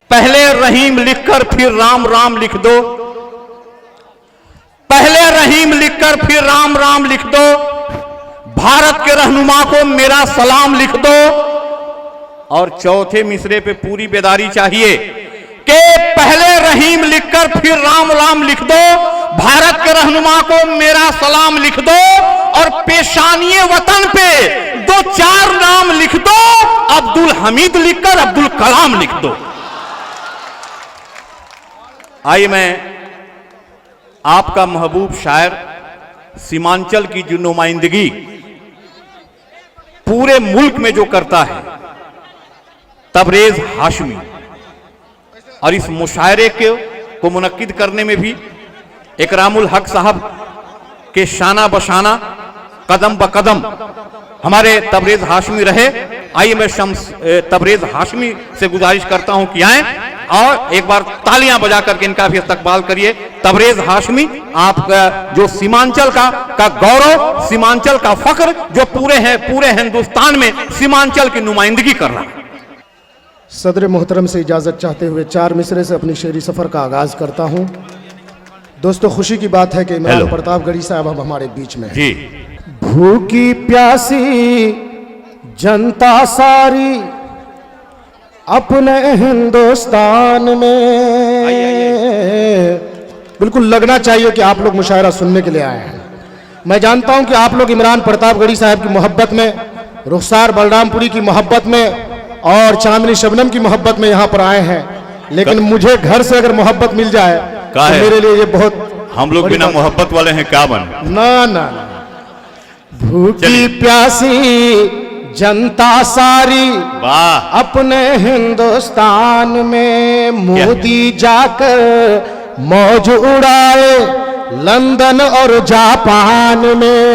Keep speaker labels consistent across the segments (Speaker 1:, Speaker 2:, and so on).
Speaker 1: पहले रहीम लिखकर फिर राम राम लिख दो, पहले रहीम लिखकर फिर राम राम लिख दो, भारत के रहनुमा को मेरा सलाम लिख दो। और चौथे मिसरे पे पूरी बेदारी चाहिए कि पहले रहीम लिखकर फिर राम राम लिख दो, भारत के रहनुमा को मेरा सलाम लिख दो, और पेशानिये वतन पे 2-4 नाम लिख दो, अब्दुल हमीद लिखकर अब्दुल कलाम लिख दो। आइए मैं आपका महबूब शायर सीमांचल की जो नुमाइंदगी पूरे मुल्क में जो करता है, तबरेज हाशमी, और इस मुशायरे को मुनक्किद करने में भी इकरामुल हक साहब के शाना बशाना कदम ब कदम हमारे तबरेज हाशमी रहे। आइए मैं तबरेज हाशमी से गुजारिश करता हूं कि आए और एक बार तालियां बजा करके इनका भी इस्तकबाल करिए। तबरेज हाशमी, आपका जो सीमांचल का गौरव, सीमांचल का फख्र, जो पूरे हिंदुस्तान में सीमांचल की नुमाइंदगी कर रहा है।
Speaker 2: सदर मोहतरम से इजाज़त चाहते हुए 4 मिसरे से अपनी शेरी सफ़र का आगाज़ करता हूँ। दोस्तों, खुशी की बात है कि इमरान प्रतापगढ़ी साहब अब हमारे बीच में
Speaker 1: जी।
Speaker 2: भूखी प्यासी जनता सारी अपने हिंदुस्तान में, बिल्कुल लगना चाहिए कि आप लोग मुशायरा सुनने के लिए आए हैं। मैं जानता हूं कि आप लोग इमरान प्रतापगढ़ी साहब की मोहब्बत में, रुखसार बलरामपुरी की मोहब्बत में और चांदनी शबनम की मोहब्बत में यहाँ पर आए हैं, लेकिन मुझे घर से अगर मोहब्बत मिल जाए तो मेरे लिए ये बहुत,
Speaker 1: हम लोग बिना मोहब्बत वाले हैं क्या बन
Speaker 2: ना ना। भूखी प्यासी जनता सारी अपने हिंदुस्तान में, मोदी जाकर मौज उड़ाए लंदन और जापान में।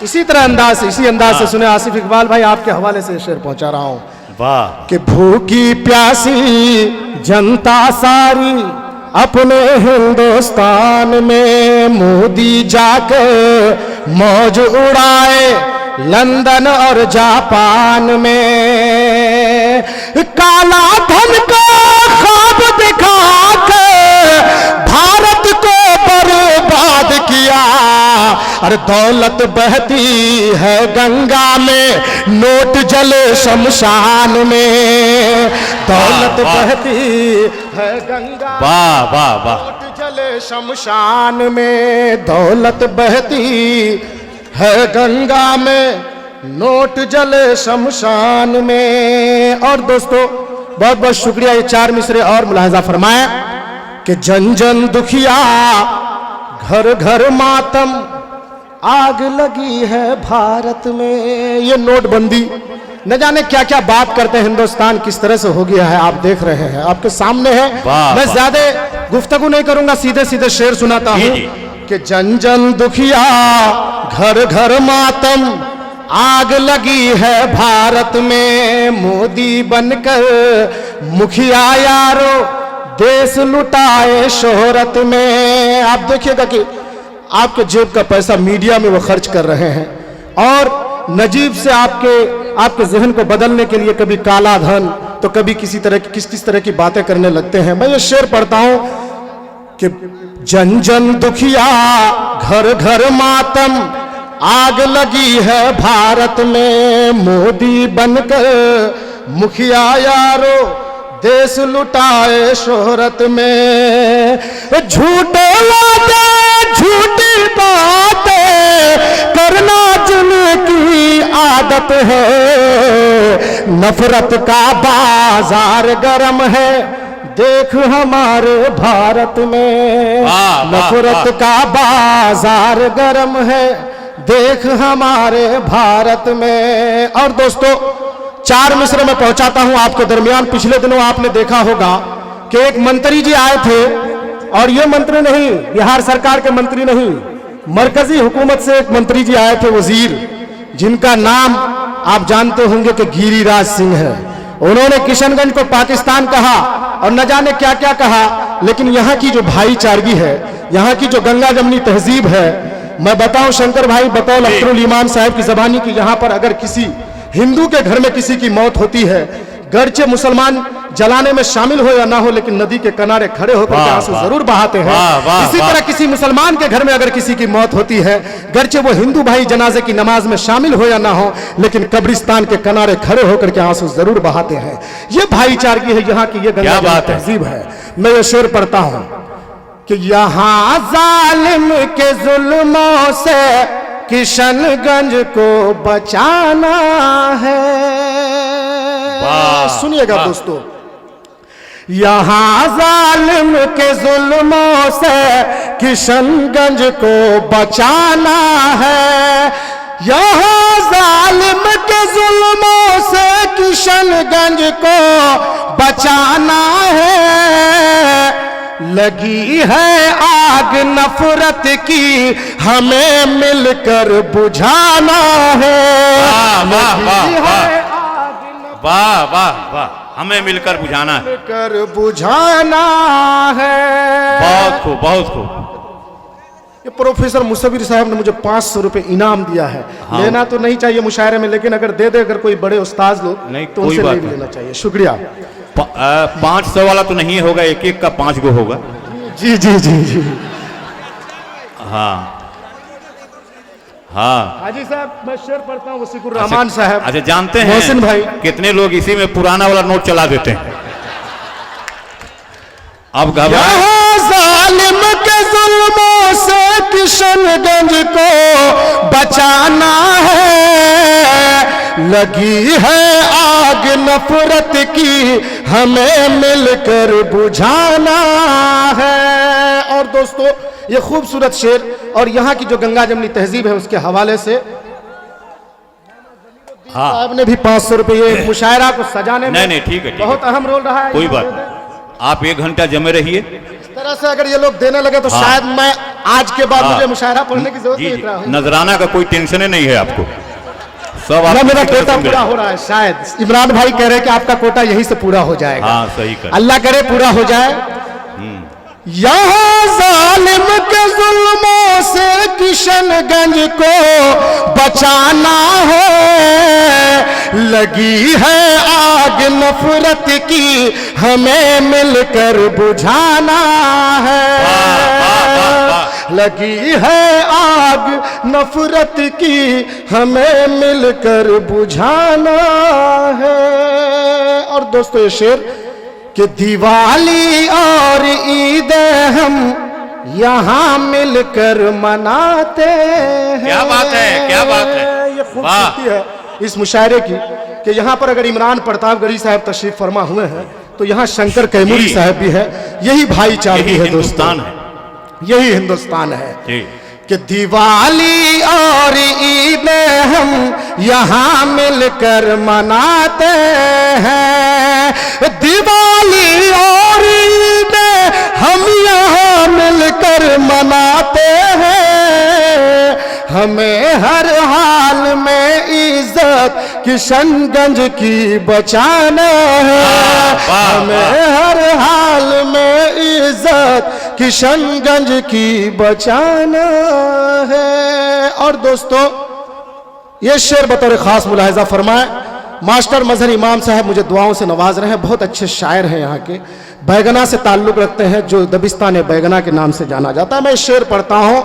Speaker 2: इसी तरह इसी अंदाज से सुने आसिफ इकबाल भाई, आपके हवाले से शेर पहुंचा रहा हूं।
Speaker 1: वाह।
Speaker 2: कि भूखी प्यासी जनता सारी अपने हिंदुस्तान में, मोदी जाकर मौज उड़ाए लंदन और जापान में। काला धन का ख्वाब दिखा के भारत को बर्बाद किया, और दौलत बहती है गंगा में, नोट जले शमशान में। दौलत बहती है गंगा,
Speaker 1: वाह वाह वाह,
Speaker 2: नोट जले शमशान में। दौलत बहती है गंगा में, नोट जले शमशान में। और दोस्तों, बहुत बहुत शुक्रिया। ये 4 मिसरे और मुलाहजा फरमाएं कि जन जन दुखिया, घर घर मातम, आग लगी है भारत में। ये नोटबंदी, न जाने क्या क्या बात करते हैं, हिंदुस्तान किस तरह से हो गया है, आप देख रहे हैं, आपके सामने है। मैं ज्यादा गुफ्तगू नहीं करूंगा, सीधे सीधे शेर सुनाता हूं कि जन जन दुखिया, घर घर मातम, आग लगी है भारत में। मोदी बनकर मुखिया यारो, देश लुटाए शोहरत में। आप देखिएगा कि आपके जेब का पैसा मीडिया में वो खर्च कर रहे हैं, और नजीब से आपके जहन को बदलने के लिए कभी काला धन तो कभी किस तरह की बातें करने लगते हैं। मैं ये शेर पढ़ता हूं कि जन जन दुखिया, घर घर मातम, आग लगी है भारत में। मोदी बनकर मुखिया यारो, देश लुटाए शोहरत में। झूठे वादे, झूठी बातें करना जिनकी आदत है, नफरत का बाजार गर्म है, देख हमारे भारत में। नफरत का बाजार गर्म है, देख हमारे भारत में। और दोस्तों, 4 मिसरे में पहुंचाता हूं आपके दरमियान। पिछले दिनों आपने देखा होगा कि एक मंत्री जी आए थे, और ये मंत्री नहीं, बिहार सरकार के मंत्री नहीं, मरकजी हुकूमत से एक मंत्री जी आए थे, वजीर, जिनका नाम आप जानते होंगे कि गिरिराज सिंह है। उन्होंने किशनगंज को पाकिस्तान कहा और न जाने क्या क्या कहा, लेकिन यहाँ की जो भाईचारगी है, यहाँ की जो गंगा जमनी तहजीब है, मैं बताऊं शंकर भाई, बतौल अख्तरुल ईमान साहब की ज़बानी की, यहाँ पर अगर किसी हिंदू के घर में किसी की मौत होती है, गर्चे मुसलमान जलाने में शामिल हो या ना हो, लेकिन नदी के किनारे खड़े होकर के आंसू जरूर बहाते हैं। इसी तरह किसी मुसलमान के घर में अगर किसी की मौत होती है, गर्चे वो हिंदू भाई जनाजे की नमाज में शामिल हो या ना हो, लेकिन कब्रिस्तान के किनारे खड़े होकर के आंसू जरूर बहाते हैं। ये भाईचारगी है यहाँ की, ये गंगा जमुनी तहजीब है। मैं ये शेर पढ़ता हूं कि यहाँ जालिम के जुल्मों से किशनगंज को बचाना है। सुनिएगा दोस्तों, यहाँ जालिम के जुल्मों से किशनगंज को बचाना है। यहाँ जालिम के जुल्मों से किशनगंज को बचाना है। लगी है आग नफरत की, हमें मिलकर बुझाना है।
Speaker 1: वाह वाह वाह, हमें मिलकर बुझाना है,
Speaker 2: मिलकर बुझाना है।
Speaker 1: बहुत खूब, बहुत खूब।
Speaker 2: ये प्रोफेसर मुसविर साहब ने मुझे 500 रुपए इनाम दिया है।
Speaker 1: हाँ।
Speaker 2: लेना तो नहीं चाहिए मुशायरे में, लेकिन अगर दे दे अगर कोई बड़े उस्ताद लोग
Speaker 1: नहीं,
Speaker 2: तो
Speaker 1: कोई
Speaker 2: उनसे
Speaker 1: बात
Speaker 2: ले
Speaker 1: नहीं।
Speaker 2: लेना चाहिए। शुक्रिया।
Speaker 1: 500 वाला तो नहीं होगा, एक एक का 5 गो होगा।
Speaker 2: जी जी जी जी।
Speaker 1: हाँ हाँ।
Speaker 2: हाजी साहब, मैं शेर पढ़ता हूँ वसीकुर रहमान साहब।
Speaker 1: अच्छा, जानते हैं
Speaker 2: मोहसिन भाई,
Speaker 1: कितने लोग इसी में पुराना वाला नोट चला देते हैं। अब घबरा
Speaker 2: यहाँ जालिम के जुल्मों से किशनगंज को बचाना है। लगी है आग नफरत की, हमें मिलकर बुझाना है। और दोस्तों, ये खूबसूरत शेर और यहाँ की जो गंगा जमुनी तहजीब है उसके हवाले से
Speaker 1: हाँ,
Speaker 2: साहब ने भी 500 रुपये मुशायरा को सजाने में
Speaker 1: नहीं ठीक है,
Speaker 2: बहुत अहम रोल रहा है।
Speaker 1: कोई बात, आप 1 घंटा जमे रहिए।
Speaker 2: इस तरह से अगर ये लोग देने लगे तो
Speaker 1: हाँ।
Speaker 2: शायद मैं आज के बाद
Speaker 1: हाँ।
Speaker 2: मुझे मुशायरा पढ़ने की जरूरत
Speaker 1: जी
Speaker 2: नहीं
Speaker 1: जी,
Speaker 2: रहा है।
Speaker 1: नजराना का कोई टेंशन नहीं है आपको, सब आप
Speaker 2: मेरा कोटा पूरा हो रहा है। शायद इमरान भाई कह रहे हैं कि आपका कोटा यहीं से पूरा हो जाएगा।
Speaker 1: हाँ, सही कर।
Speaker 2: अल्लाह करे पूरा हो जाए। यहाँ जालिम के जुल्मों से किशनगंज को बचाना है। लगी है आग नफरत की, हमें मिलकर बुझाना है। लगी है आग नफरत की, हमें मिलकर बुझाना है। और दोस्तों, ये शेर कि दिवाली और ईद हम यहाँ मिलकर मनाते हैं।
Speaker 1: क्या बात है, क्या बात है।
Speaker 2: ये खूबसूरती है इस मुशायरे की कि यहाँ पर अगर इमरान प्रतापगढ़ी साहब तशरीफ फरमा हुए हैं तो यहाँ शंकर कैमूरी साहब भी है। यही भाईचारगी है दोस्तों, यही हिंदुस्तान है कि दिवाली और ईद हम यहाँ मिलकर मनाते हैं। दिवाली और ईद हम यहाँ मिलकर मनाते हैं। हमें हर हाल में इज्जत किशनगंज की बचाना है। हमें हर हाल में इज्जत किशनगंज की बचाना है। और दोस्तों, ये शेर बतौर खास मुलाहिजा फरमाए। मास्टर मजहर इमाम साहब मुझे दुआओं से नवाज रहे हैं, बहुत अच्छे शायर हैं यहाँ के, बैगना से ताल्लुक़ रखते हैं जो दबिस्तान बैगना के नाम से जाना जाता है। मैं शेर पढ़ता हूँ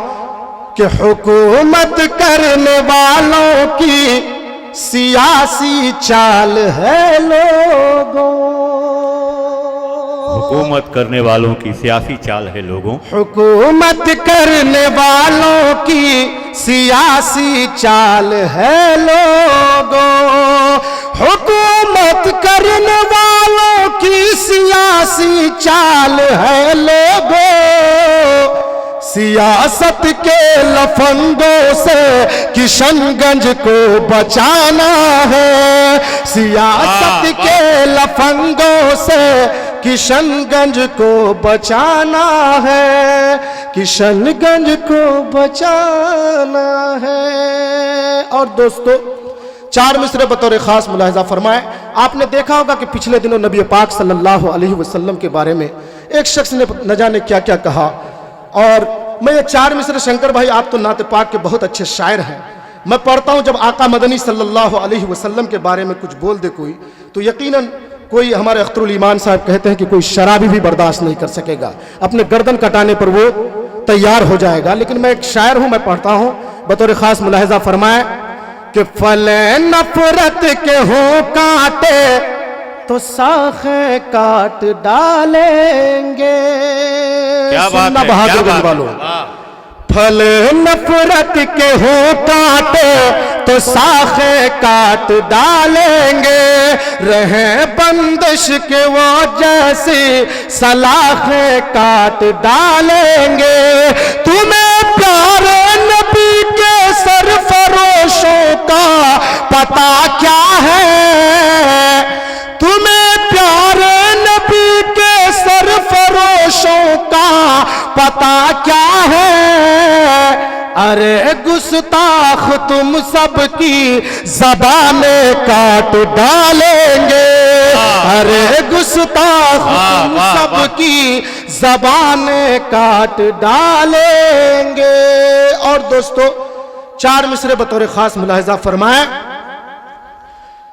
Speaker 2: कि हुकूमत करने वालों की सियासी चाल है लोगों।
Speaker 1: हुकूमत करने वालों की सियासी चाल है लोगों।
Speaker 2: हुकूमत करने वालों की सियासी चाल है लोगों। हुकूमत करने वालों की सियासी चाल है लोगों। सियासत के लफंगों से किशनगंज को बचाना है। सियासत के लफंगों से किशनगंज को बचाना है। किशनगंज को बचाना है। और दोस्तों, 4 मिसरे बतौर खास मुलाहिजा फरमाए। आपने देखा होगा कि पिछले दिनों नबी पाक सल्लल्लाहु अलैहि वसल्लम के बारे में एक शख्स ने न जाने क्या क्या कहा। और मैं ये 4 मिसरे, शंकर भाई आप तो नाते पाक के बहुत अच्छे शायर हैं, मैं पढ़ता हूँ। जब आका मदनी सल्लल्लाहु अलैहि वसल्लम के बारे में कुछ बोल दे कोई तो यकीनन कोई हमारे अख्तरुल ईमान साहब कहते हैं कि कोई शराबी भी बर्दाश्त नहीं कर सकेगा, अपने गर्दन कटाने पर वो तैयार हो जाएगा। लेकिन मैं एक शायर हूं, मैं पढ़ता हूं, बतौर खास मुलाहिजा फरमाए कि फले नफरत के हो कांटे तो साखें काट डालेंगे।
Speaker 1: क्या बात
Speaker 2: सुनना
Speaker 1: है,
Speaker 2: बहादुर
Speaker 1: क्या बात
Speaker 2: वालों,
Speaker 1: है।
Speaker 2: फल नफरत के हो काटे तो साखे काट डालेंगे, रहे बंदिश के वो जैसी सलाखे काट डालेंगे। तुम्हें प्यारे नबी के सरफरोशों का पता क्या है? तुम्हें प्यारे नबी के सरफरोशों का पता क्या है? अरे गुस्ताख तुम सबकी जबानें काट डालेंगे। अरे गुस्ताख तुम सबकी जबानें काट डालेंगे। और दोस्तों 4 मिसरे बतौर खास मुलाहिजा फरमाए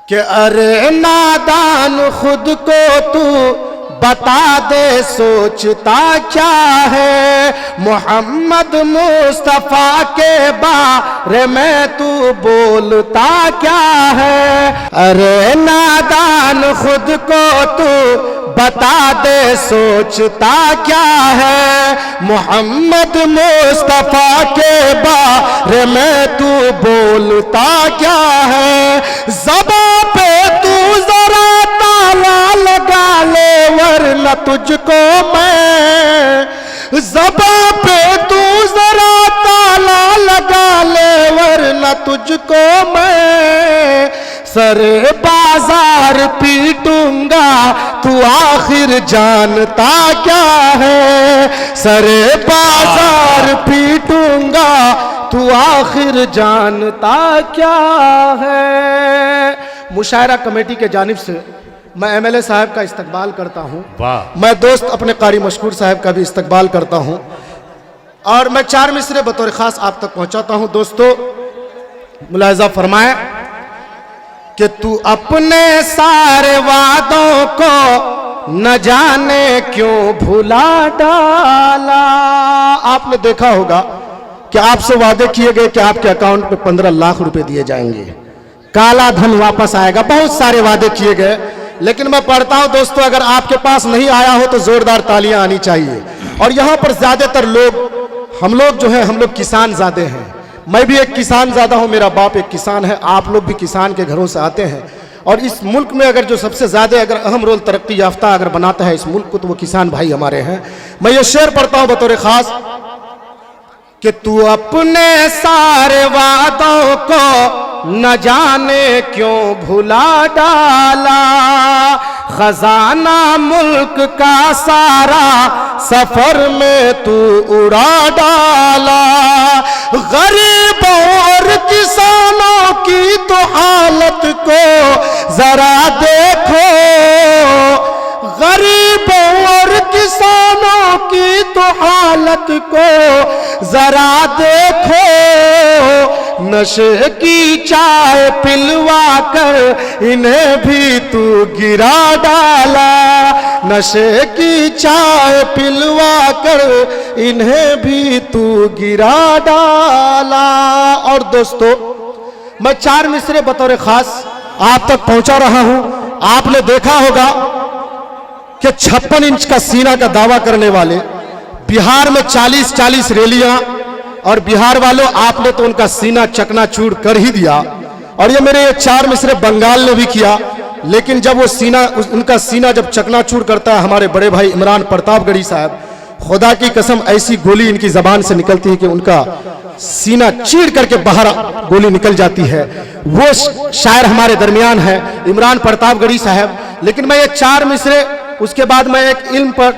Speaker 2: कि अरे नादान खुद को तू बता दे सोचता क्या है? मोहम्मद मुस्तफा के बारे में तू बोलता क्या है? अरे नादान खुद को तू बता दे सोचता क्या है? मोहम्मद मुस्तफा के बारे में तू बोलता क्या है? ज़बान पे तू जरा ताला लगा ले वरना तुझको मैं, ज़बान पे तू जरा ताला लगा ले वरना तुझको मैं सरे बाजार पीटूंगा। तू आखिर जानता क्या है? सरे बाजार पीटूंगा, तू आखिर जानता क्या है? मुशायरा कमेटी के जानिब से मैं एमएलए साहब का इस्तकबाल करता हूं।
Speaker 1: वाह।
Speaker 2: मैं दोस्त अपने कारी मशकूर साहब का भी इस्तकबाल करता हूं और मैं 4 मिसरे बतौर खास आप तक पहुंचाता हूं। दोस्तों मुलाहिजा फरमाए कि तू अपने सारे वादों को न जाने क्यों भुला डाला। आपने देखा होगा कि आपसे वादे किए गए कि आपके अकाउंट में 15 लाख रुपए दिए जाएंगे, काला धन वापस आएगा, बहुत सारे वादे किए गए। लेकिन मैं पढ़ता हूं दोस्तों, अगर आपके पास नहीं आया हो तो जोरदार तालियां आनी चाहिए। और यहां पर ज्यादातर लोग, हम लोग जो है, हम लोग किसान ज़्यादा हैं। मैं भी एक किसान ज़्यादा हूं, मेरा बाप एक किसान है, आप लोग भी किसान के घरों से आते हैं। और इस मुल्क में अगर जो सबसे ज़्यादा अगर अहम रोल तरक्की याफ्ता अगर बनाता है इस मुल्क को, तो वो किसान भाई हमारे हैं। मैं ये शेर पढ़ता हूं बतौर खास कि तू अपने सारे वादों को न जाने क्यों भुला डाला, खजाना मुल्क का सारा सफर में तू उड़ा डाला। गरीबों और किसानों की तो हालत को जरा देखो, गरीबों और किसानों की तो हालत को जरा देखो। नशे की चाय पिलवा कर इन्हें भी तू गिरा डाला, नशे की चाय पिलवा कर इन्हें भी तू गिरा डाला। और दोस्तों मैं 4 मिसरे बतौर खास आप तक पहुंचा रहा हूं। आपने देखा होगा कि 56 इंच का सीना का दावा करने वाले बिहार में 40-40 रैलियां, और बिहार वालों आपने तो उनका सीना चकनाचूर कर ही दिया। और ये मेरे 4 मिसरे बंगाल ने भी किया। लेकिन जब वो सीना, उनका सीना जब चकनाचूर करता है हमारे बड़े भाई इमरान प्रतापगढ़ी साहब, खुदा की कसम ऐसी गोली इनकी जबान से निकलती है कि उनका सीना चीर करके बाहर गोली निकल जाती है। वो शायर हमारे दरमियान है इमरान प्रतापगढ़ी साहब। लेकिन मैं ये 4 मिसरे, उसके बाद मैं एक इल्म पर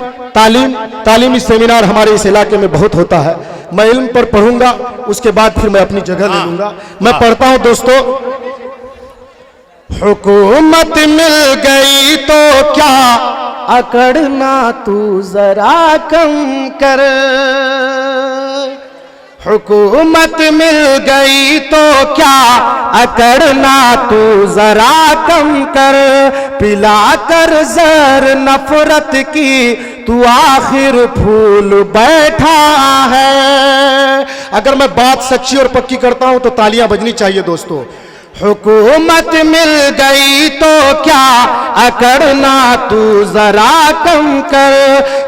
Speaker 2: तालीमी सेमिनार हमारे इस इलाके में बहुत होता है, मैं इल्म पर पढ़ूंगा, उसके बाद फिर मैं अपनी जगह ले लूंगा। मैं पढ़ता हूं दोस्तों, हुकूमत मिल गई तो क्या अकड़ना तू जरा कम कर, हुकूमत मिल गई तो क्या अकड़ना, तू जरा कम कर, पिला कर जर नफरत की, तू आखिर फूल बैठा है। अगर मैं बात सच्ची और पक्की करता हूं तो तालियां बजनी चाहिए दोस्तों। हुकूमत मिल गई तो क्या अकड़ना, तू जरा कम कर,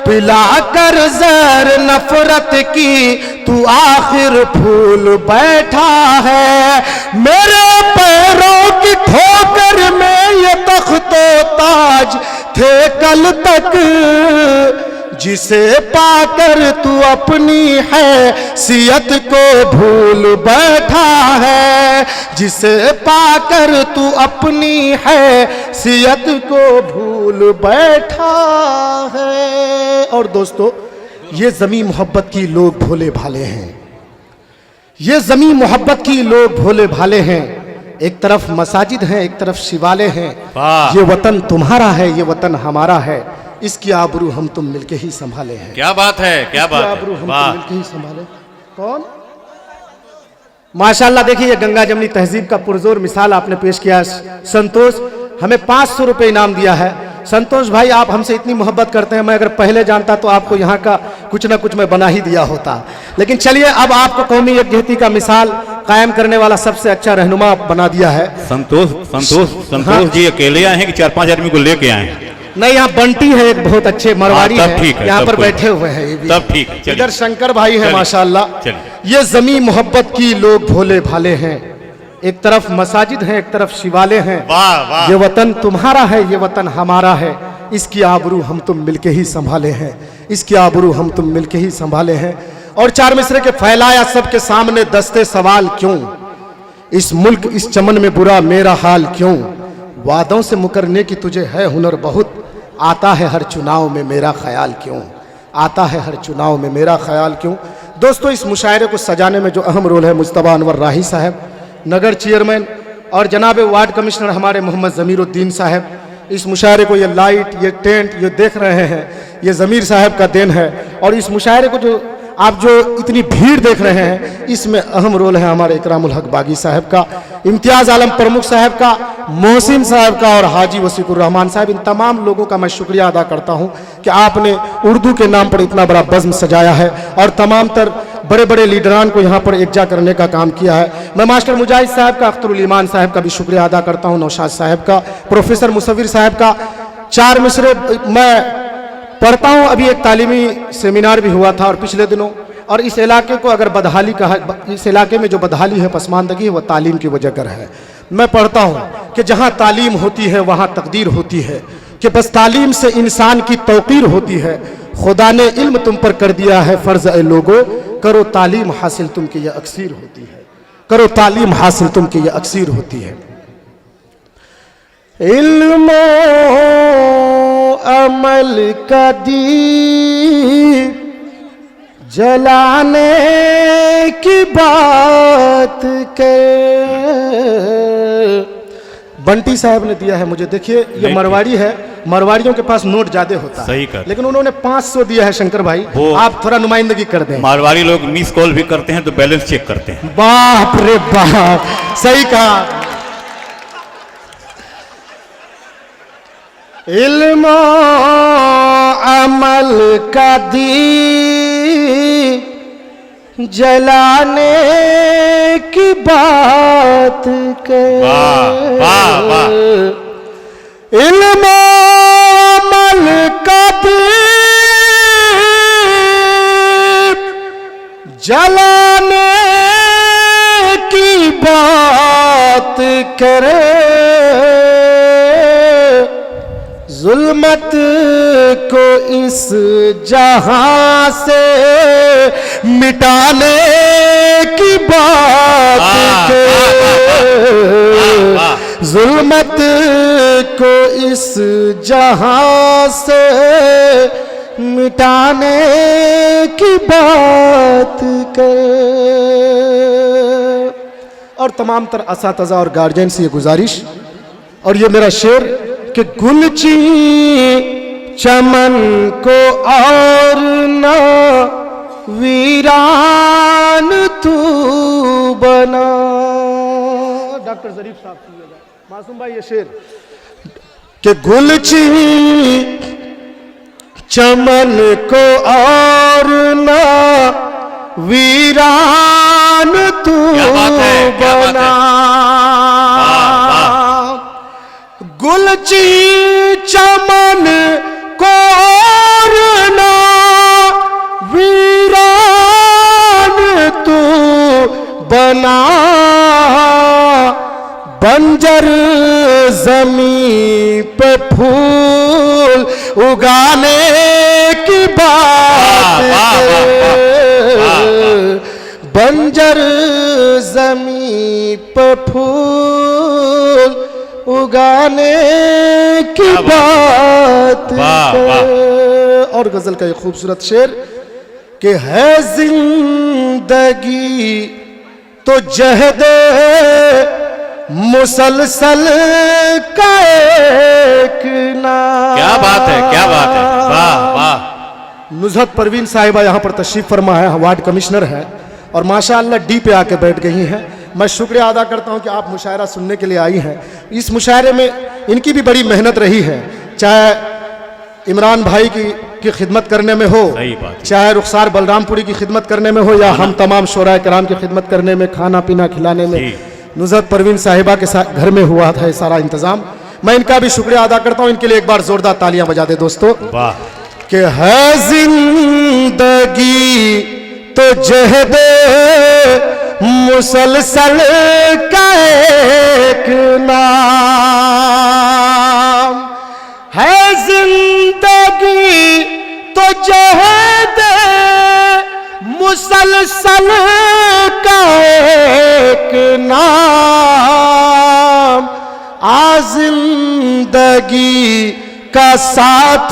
Speaker 2: पिला कर जर नफरत की, तू आखिर फूल बैठा है। मेरे पैरों की ठोकर में ये तख्तो ताज थे कल तक, जिसे पाकर तू अपनी हैसियत को भूल बैठा है, जिसे पाकर तू अपनी हैसियत को भूल बैठा है। और दोस्तों, ये ज़मीं मोहब्बत की लोग भोले भाले हैं, ये ज़मीं मोहब्बत की लोग भोले भाले हैं। एक तरफ मसाजिद हैं, एक तरफ शिवालय हैं। ये वतन तुम्हारा है, ये वतन हमारा है, इसकी आबरू हम तुम मिलके ही संभाले हैं।
Speaker 1: क्या बात है, क्या बात है,
Speaker 2: आबरू हम तुम मिलके ही संभाले। कौन? माशाल्लाह, देखिए ये गंगा जमनी तहजीब का पुरजोर मिसाल आपने पेश किया। संतोष हमें 500 रुपए इनाम दिया है। संतोष भाई, आप हमसे इतनी मोहब्बत करते हैं, मैं अगर पहले जानता तो आपको यहाँ का कुछ ना कुछ मैं बना ही दिया होता। लेकिन चलिए, अब आपको कौमी यकजहती का मिसाल कायम करने वाला सबसे अच्छा रहनुमा बना दिया है।
Speaker 1: संतोष जी अकेले आए हैं कि 4-5 आदमी को लेके आए हैं?
Speaker 2: नहीं, यहाँ बंटी है एक बहुत अच्छे मरवाड़ी है, यहाँ पर बैठे हुए हैं।
Speaker 1: तब ठीक है।
Speaker 2: इधर शंकर भाई है माशाल्लाह। ये ज़मीं मोहब्बत की लोग भोले भाले हैं। एक तरफ मसाजिद हैं, एक तरफ शिवालय हैं। ये वतन तुम्हारा है, ये वतन हमारा है, इसकी आबरू हम तुम मिलके ही संभाले हैं, इसकी आबरू हम तुम मिलके ही संभाले हैं। और 4 मिसरे के फैलाया सबके सामने दस्ते सवाल क्यों, इस मुल्क इस चमन में बुरा मेरा हाल क्यों, वादों से मुकरने की तुझे है हुनर बहुत, आता है हर चुनाव में मेरा ख्याल क्यों, आता है हर चुनाव में मेरा ख्याल क्यों। दोस्तों, इस मुशायरे को सजाने में जो अहम रोल है मुज्तबा अनवर राही साहब, नगर चेयरमैन, और जनाब वार्ड कमिश्नर हमारे मोहम्मद ज़मीरुद्दीन साहब। इस मुशायरे को, ये लाइट, ये टेंट, ये देख रहे हैं, ये ज़मीर साहब का देन है। और इस मुशायरे को जो आप जो इतनी भीड़ देख रहे हैं, इसमें अहम रोल है हमारे इकरामुल हक बागी साहब का, इम्तियाज़ आलम प्रमुख साहब का, मोहसिन साहब का और हाजी वसीकुर रहमान साहब। इन तमाम लोगों का मैं शुक्रिया अदा करता हूं कि आपने उर्दू के नाम पर इतना बड़ा बज़्म सजाया है और तमाम तर बड़े बड़े लीडरान को यहाँ पर एकजा करने का काम किया है। मैं मास्टर मुजाहिद साहब का, अख्तरुल ईमान साहब का भी शुक्रिया अदा करता हूँ, नौशाद साहब का, प्रोफेसर मुसव्विर साहब का। 4 मिसरे मैं पढ़ता हूँ। अभी एक तालीमी सेमिनार भी हुआ था और पिछले दिनों, और इस इलाके को अगर बदहाली कहा, इस इलाके में जो बदहाली है, पसमानदगी है, वह तालीम की वजह कर है। मैं पढ़ता हूँ कि जहाँ तालीम होती है वहाँ तकदीर होती है, कि बस तालीम से इंसान की तौकीर होती है। खुदा ने इल्म तुम पर कर दिया है फ़र्ज, ए लोगो, करो तालीम हासिल तुम की यह अक्सीर होती है, करो तालीम हासिल तुम की यह अक्सीर होती है। इल्म अमल का दीप जलाने की बात कर। बंटी साहब ने दिया है मुझे। देखिए, ये मरवाड़ी है, मरवाड़ियों के पास नोट ज्यादा होता है, लेकिन उन्होंने 500 दिया है। शंकर भाई, आप थोड़ा नुमाइंदगी कर दें।
Speaker 1: मारवाड़ी लोग मिस कॉल भी करते हैं तो बैलेंस चेक करते हैं।
Speaker 2: बाप रे बाप, सही कहा। इल्म अमल का दीप जलाने की बात कर। इल्म अमल का दीप जलाने की बात करे, जुल्मत को इस जहां से मिटाने की बात करे, जुल्मत को इस जहां से मिटाने की बात करे। और तमाम तर असातिज़ा और गार्जियन से ये गुजारिश, और ये मेरा शेर, कि गुलची चमन को और ना वीरान तू बना। डॉक्टर जरीफ साहब सुनिएगा, मासूम भाई ये शेर कि गुलची चमन को और ना वीरान तू बना। गुलची चमन को और ना वीरान तू बना। बंजर जमीन पे फूल उगाने की बात बंजर जमीन पे फूल उगाने की बात। और गजल का एक खूबसूरत शेर कि है जिंदगी तो जहदे मुसलसल का एक नाम।
Speaker 1: क्या बात है, क्या बात है, वाह वाह।
Speaker 2: नुज़हत परवीन साहिबा यहाँ पर तशरीफ फरमा है, वार्ड कमिश्नर है और माशाअल्लाह डी पे आके बैठ गई हैं। मैं शुक्रिया अदा करता हूँ कि आप मुशायरा सुनने के लिए आई हैं। इस मुशायरे में इनकी भी बड़ी मेहनत रही है, चाहे इमरान भाई की खिदमत करने में हो, चाहे रुखसार बलरामपुरी की खिदमत करने में हो, या हम तमाम शोराए कराम की खिदमत करने में, खाना पीना खिलाने में। नुज़हत परवीन साहिबा के साथ घर में हुआ था सारा इंतजाम। मैं इनका भी शुक्रिया अदा करता हूँ। इनके लिए एक बार जोरदार तालियां बजा दे दोस्तों।
Speaker 1: वाह।
Speaker 2: कि है जिंदगी तो जहदे मुसलसल का एक नाम। है जिंदगी तो जहदे मुसलसल का एक नाम। आ जिंदगी का साथ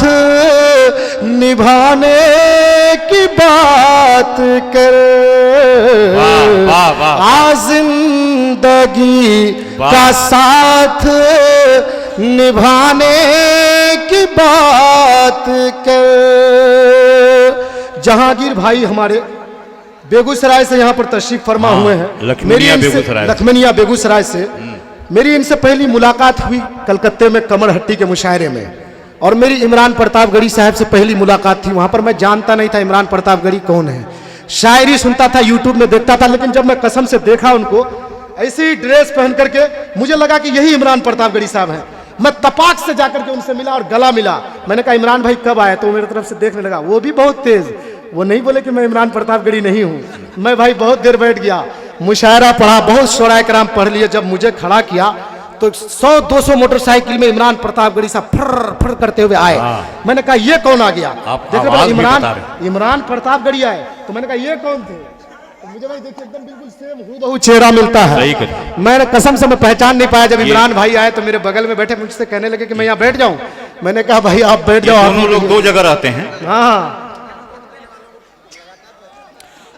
Speaker 2: निभाने की बात कर। आ जिंदगी का साथ निभाने की बात कर। जहांगीर भाई हमारे बेगूसराय से यहाँ पर तशरीफ फरमा हुए हैं, लखमनिया बेगूसराय से। मेरी इनसे पहली मुलाकात हुई कलकत्ते में कमरहट्टी के मुशायरे में, और मेरी इमरान प्रतापगढ़ी साहब से पहली मुलाकात थी। वहाँ पर मैं जानता नहीं था इमरान प्रतापगढ़ी कौन है, शायरी सुनता था, यूट्यूब में देखता था, लेकिन जब मैं कसम से देखा उनको ऐसी ड्रेस पहन करके, मुझे लगा कि यही इमरान प्रतापगढ़ी साहब हैं। मैं तपाक से जाकर के उनसे मिला और गला मिला। मैंने कहा इमरान भाई कब आए, तो मेरी तरफ से देखने लगा। वो भी बहुत तेज, वो नहीं बोले कि मैं इमरान प्रतापगढ़ी नहीं हूँ। मैं भाई बहुत देर बैठ गया, मुशायरा पढ़ा, बहुत शोराए कराम पढ़ लिए। जब मुझे खड़ा किया तो 100-200 मोटरसाइकिल में इमरान प्रतापगढ़ी साहब फर फर करते हुए आए। मैंने कहा ये कौन आ गया, इमरान प्रतापगढ़ी आए। तो मैंने कहा ये कौन थे, तो मुझे भाई देखिए एकदम बिल्कुल सेम हूबहू चेहरा मिलता है। मैंने कसम से मैं पहचान नहीं पाया। जब इमरान भाई आए तो मेरे बगल में बैठे, मुझसे कहने लगे कि मैं यहाँ बैठ जाऊं। मैंने कहा भाई आप बैठ जाओ।
Speaker 1: दोनों लोग दो जगह रहते हैं।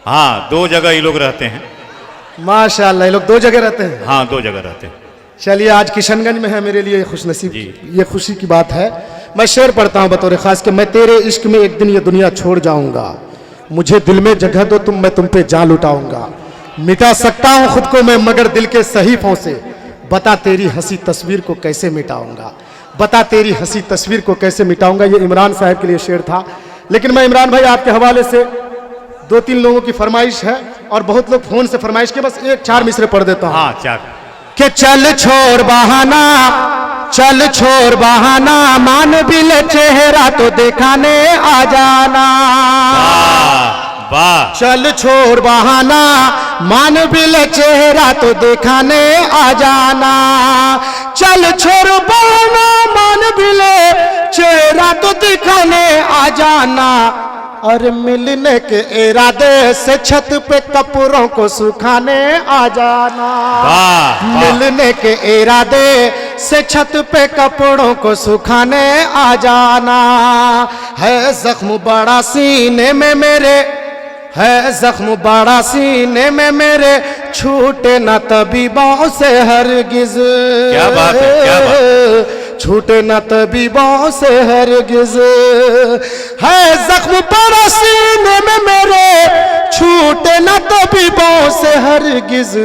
Speaker 1: हाँ, दो जगह ये लोग रहते हैं।
Speaker 2: माशाअल्लाह, ये लोग दो जगह रहते हैं।
Speaker 1: हाँ, दो जगह रहते हैं।
Speaker 2: चलिए, आज किशनगंज में है, मेरे लिए खुशनसीब, ये खुशी की बात है। मैं शेर पढ़ता हूँ बतौर खास कि मैं तेरे इश्क में एक दिन ये दुनिया छोड़ जाऊंगा। मुझे दिल में जगह दो तुम, मैं तुम पे जान लुटाऊंगा। मिटा सकता हूँ खुद को मैं मगर दिल के सहीफों से। बता तेरी हंसी तस्वीर को कैसे मिटाऊंगा, बता तेरी हंसी तस्वीर को कैसे मिटाऊंगा। ये इमरान साहब के लिए शेर था। लेकिन मैं इमरान भाई आपके हवाले से 2-3 लोगों की फरमाइश है, और बहुत लोग फोन से फरमाइश के, बस 1-4 मिसरे पढ़ देता हूँ।
Speaker 1: हाँ, 4
Speaker 2: कि चल छोड़ बहाना, चल छोड़ बहाना, मान भी ले चेहरा तो दिखाने आ जाना।
Speaker 1: वाह।
Speaker 2: चल छोड़ बहाना, मान भी ले चेहरा तो दिखाने आ जाना। चल छोड़ बहाना, मान भी ले चेहरा तो दिखाने आ जाना। और मिलने के इरादे से छत पे कपड़ों को सुखाने आ जाना। मिलने के इरादे से छत पे कपड़ों को सुखाने आ जाना। है जख्म बड़ा सीने में मेरे, है जख्म बड़ा सीने में मेरे, छूटे न तबीबों से हरगिज।
Speaker 1: क्या बात है, क्या बात।
Speaker 2: छूटे न तबीबों से हरगिज। है जख्म बड़ा सीने में मेरे, हरगिज,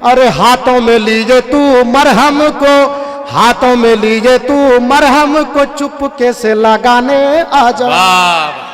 Speaker 2: अरे हाथों में लीजे तू मरहम को, हाथों में लीजे तू मरहम को, चुपके से लगाने आ जा।
Speaker 1: वाह